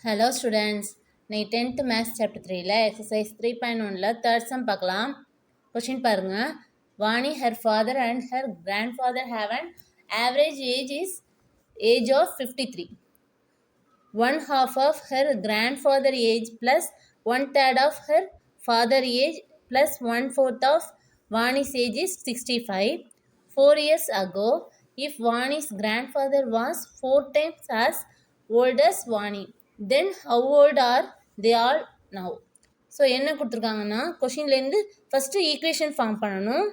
Hello students, இன்னைக்கு 10th maths chapter 3ல exercise 3.1ல தேர்ட் சம் பார்க்கலாம். கொஷின் பாருங்க. Vani her father and her grandfather have an average age of 53. One half of her grandfather age plus one third of her father age plus one fourth of Vani's age is 65. 4 years ago, if Vani's grandfather was 4 times as old as Vani, then how old are they all now? So என்ன கொடுத்துருக்காங்கன்னா கொஷின்லேருந்து first equation form பண்ணணும்.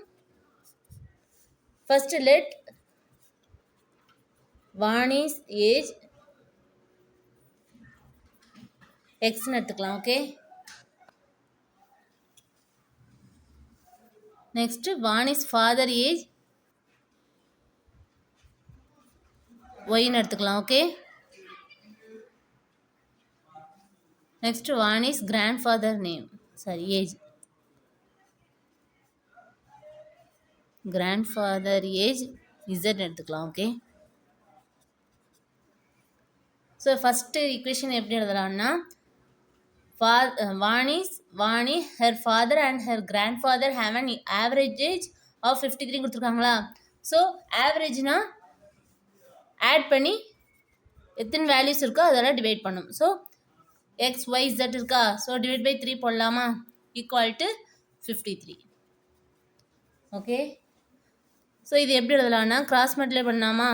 First let Vani's age எக்ஸ்ன்னு எடுத்துக்கலாம். Okay, next Vani's father age ஒய்ன்னு எடுத்துக்கலாம். Okay, next Vani's grandfather name age grandfather age z எடுத்துக்கலாம். Okay, so first equation எப்படி எழுதலாம்னா Vani her father and her grandfather have an average age of 53 கொடுத்துருக்காங்களா. So ஆவரேஜ்னா add பண்ணி எத்தனை வேல்யூஸ் இருக்கோ அதெல்லாம் டிவைட் பண்ணும். ஸோ எக்ஸ் ஒய் இசட் இருக்கா, ஸோ டிவைட் பை 3 போடலாமா, ஈக்குவல் டு 53. ஓகே, ஸோ இது எப்படி எழுதலாம்னா கிராஸ் மல்டிப்ளை பண்ணாமா.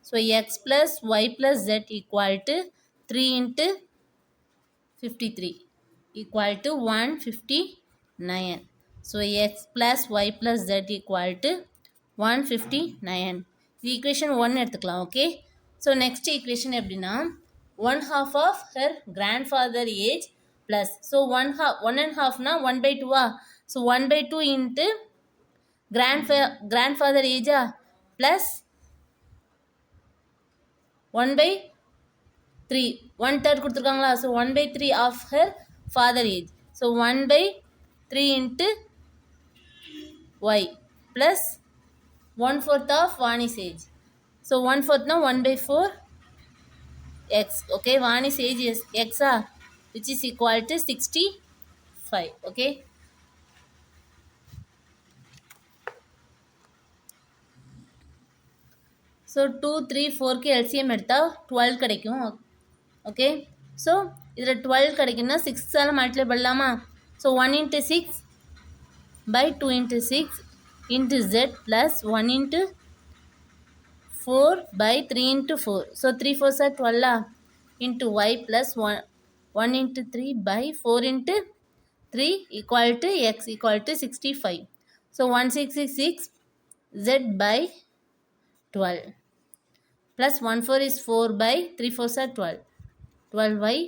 So x plus y plus z equal to 3 into 53 equal to 159. So x plus y plus z equal to 159. Equation 1 எடுத்துக்கலாம். Okay, so next equation எப்படின்னா 1/2 of her grandfather age plus, so 1.5னா 1/2 so 1/2 into grandfather age plus 1/3 1/3 கொடுத்துருக்காங்களா. So 1/3 of her father age, so 1/3 into y plus 1/4 of Vani's age, so 1/4 na 1/4 x. okay, Vani's age is x which is equal to 65. okay, so 2 3 4 க்கு LCM எடுத்தா 12 கிடைக்கும். Okay, so இதில் 12 கிடைக்குன்னா 6ஆல் multiply பண்ணலாமா. So 1 into 6 by 2 into 6 into z plus 1 into 4 by 3 into 4. So 3 4s are 12 into y plus 1 into 3 by 4 into 3 equal to x equal to 65. So 1666 z by 12 plus 1 4 is 4 by 3 4s are 12. 12y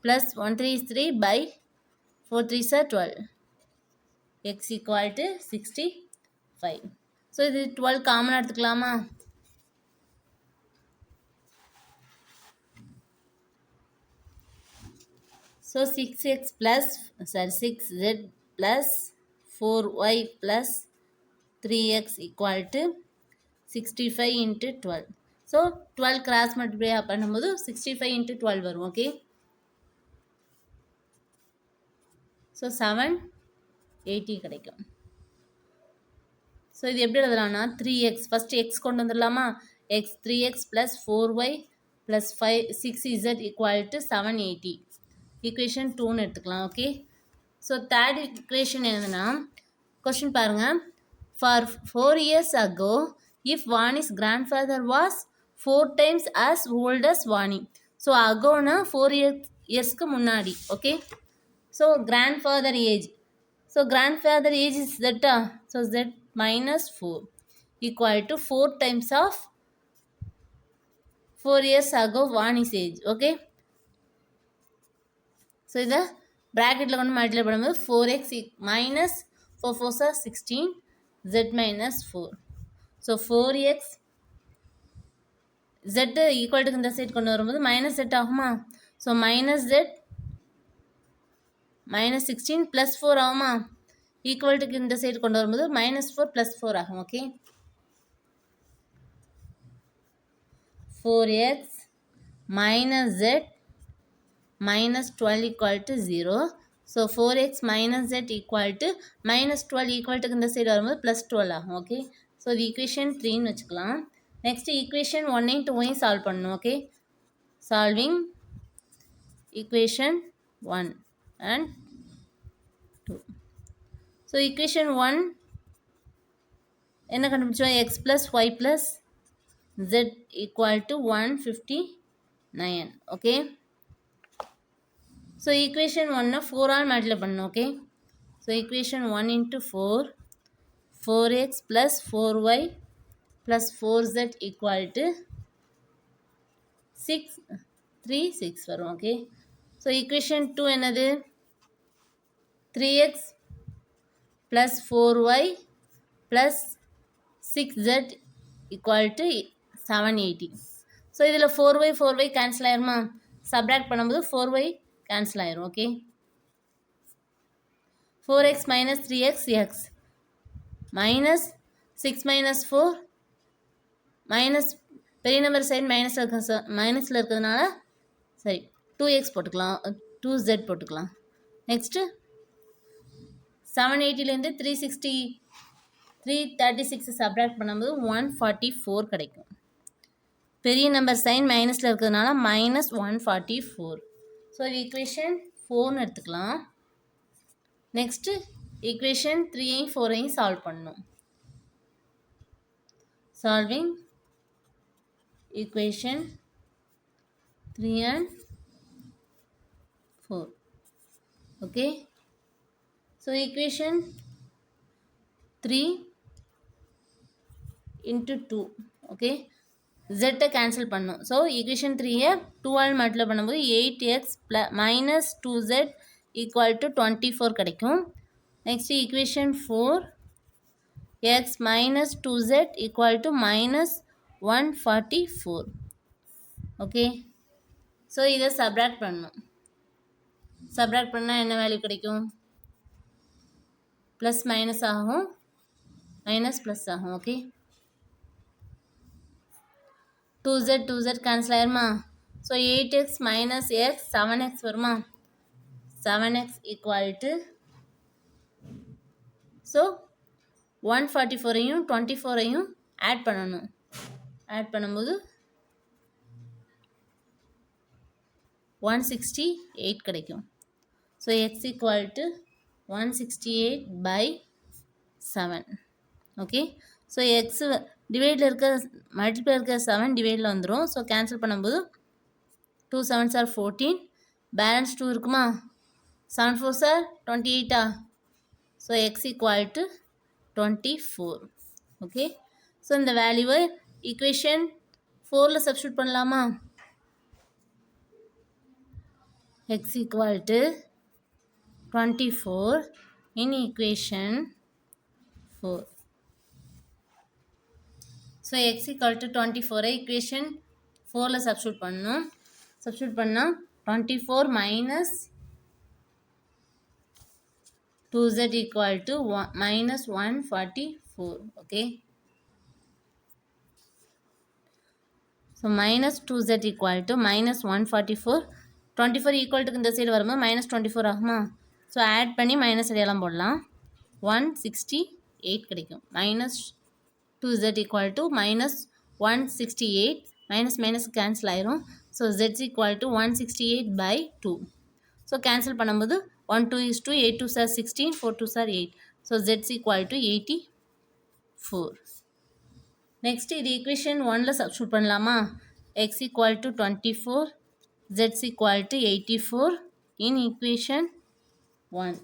plus 1 3 is 3 by 4 3s are 12. x equal to 65. So இது 12 காமனாக எடுத்துக்கலாமா. So 6x plus 6z plus 4y plus 3x equal to 65 into 12. So 12 cross multiply பண்ணும்போது 65 into 12 வரும். Okay, so 780 கிடைக்கும். So இது எப்படி எழுதலாம்னா 3x first x கொண்டு வந்துடலாமா. X 3x plus 4y plus 6z equal to 780. Equation 2ன்னு எடுத்துக்கலாம். ஓகே, ஸோ தேர்ட் ஈக்குவேஷன் என்னதுன்னா கொஷின் பாருங்கள். For 4 years ago, if Vani's grandfather was 4 times as old as Vani. So அகோனா 4 இயர்ஸ்க்கு முன்னாடி. Okay, so grandfather age, so grandfather age is z, so z minus 4 equal to 4 times of 4 years ago Vani's age. Okay, so இதை ப்ராக்கெட்டில் கொண்டு multiply பண்ணும்போது 4x minus 4 4s are 16 z minus 4. So 4x z equal to இந்த side கொண்டு வரும்போது minus z ஆகுமா. So minus z minus 16 plus 4 ஆகுமா. Equal டுக்கு இந்த சைடு கொண்டு வரும்போது minus 4 plus 4 ஆகும். Okay, 4x minus z minus 12 equal to 0. So 4x minus z equal to minus 12 equal to இந்த சைடு வரும்போது plus 12 ஆகும். ஓகே, ஸோ இது equation 3ன்னு வச்சுக்கலாம். நெக்ஸ்ட் equation 1ஐயும் 2ஐயும் சால்வ் பண்ணணும். Okay, solving equation 1 and 2. So equation 1 என்ன கண்டுபிடிச்சோம்? x plus y plus z equal to 159. Okay, so equation 1 4 ஆல் multiply பண்ணணும். Okay, so equation 1 into 4, 4x plus 4y plus 4z equal to 6, 3, 6 வரும். Okay, so equation 2 என்னது? 3x plus 4y plus 6z equal to 780. So இதில் 4y cancel ஆயிருமா? Subtract பண்ணும்போது 4y cancel ஆயிரும். Okay, 4x minus 3x x minus 6 minus 4 minus பெரிய number side மைனஸில் இருக்கிறதுனால சரி 2x போட்டுக்கலாம், 2z போட்டுக்கலாம். நெக்ஸ்ட்டு 780லேருந்து 336 சப்ராக்ட் பண்ணும்போது 144 கிடைக்கும். பெரிய நம்பர் சைன் மைனஸில் இருக்கிறதுனால minus 144. ஸோ இது ஈக்குவேஷன் 4ன்னு எடுத்துக்கலாம். நெக்ஸ்ட்டு ஈக்குவேஷன் 3ஐயும் 4ஐயும் சால்வ் பண்ணணும். Solving equation 3 and 4. Okay, so equation 3 into 2. Okay, z cancel பண்ணும். So equation 3 2 ஆல் மல்டிப்ளை பண்ணும்போது 8x minus 2z equal to 24 கிடைக்கும். Next equation 4, x minus 2z equal to minus 144. Okay, so இதை subtract பண்ணணும். Subtract பண்ணால் என்ன value கிடைக்கும்? Plus minus ஆகும், minus plus ஆகும். ஓகே, 2z கேன்சல் ஆயிருமா? So 8x minus x 7x வருமா? 7x equal to, ஸோ 144ஐயும் 24ஐயும் ஆட் பண்ணணும். ஆட் பண்ணும்போது 168 கிடைக்கும். So x equal to 168 by 7. Okay, so x டிவைடில் இருக்க மல்டிப்ளை இருக்க 7 டிவைடில் வந்துடும். ஸோ கேன்சல் பண்ணும்போது 2 7s are 14, பேலன்ஸ் 2 இருக்குமா? 7 4s are 28. So x equal to 24. Okay, so இந்த வேல்யூவை ஈக்குவேஷன் 4ல் சப்ஸ்டியூட் பண்ணலாமா? x equal to 24 in equation 4. So x equal to 24 equation 4ல substitute பண்ணணும். substitute பண்ணா 24 minus 2z equal to minus 144. Okay, so minus 2z equal to minus 144. 24 equal to இந்த side வரும்போது minus 24 ஆகுமா? So add பண்ணி minus அடையாளம் போடலாம். 168 கிடைக்கும். minus 2z equal to minus 168, minus minus cancel ஆயிரும். So z equal to 168 by 2. So cancel பண்ணும்போது 1 2 is 2, 8 2s are 16, 4 2s are 8. So z equal to 84. Next இது ஈக்குவேஷன் 1ல் சப்ஸ்டியூட் பண்ணலாமா? x equal to 24, z equal to 84 in equation 1.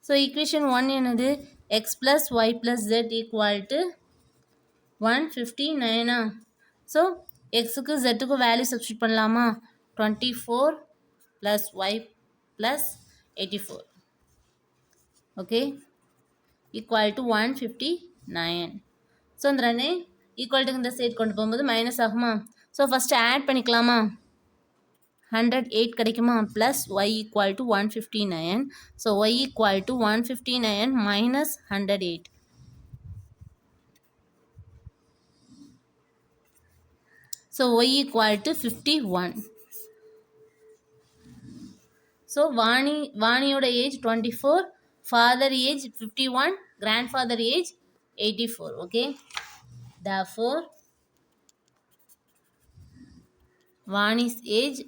So equation 1 என்னது? x plus y plus z equal to 159. So xக்கு zக்கு value substitute பண்ணலாமா? 24 plus y plus 84. Okay, equal to 159. So இந்த ரெண்டே equal to இந்த side கொண்டு போகும்போது மைனஸ் ஆகுமா? ஸோ ஃபஸ்ட்டு ஆட் பண்ணிக்கலாமா? 108 கிடைக்குமா? Plus y equal to 159. So y equal to 159 minus 108. So y equal to 51. So வாணியோட age 24, father age 51, grandfather age 84. Okay, therefore Vani's age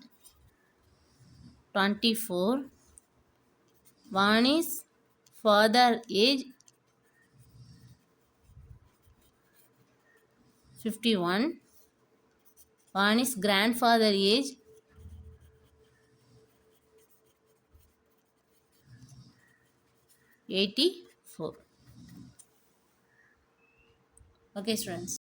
24, Vani's father age 51, Vani's grandfather age 84. Okay, students.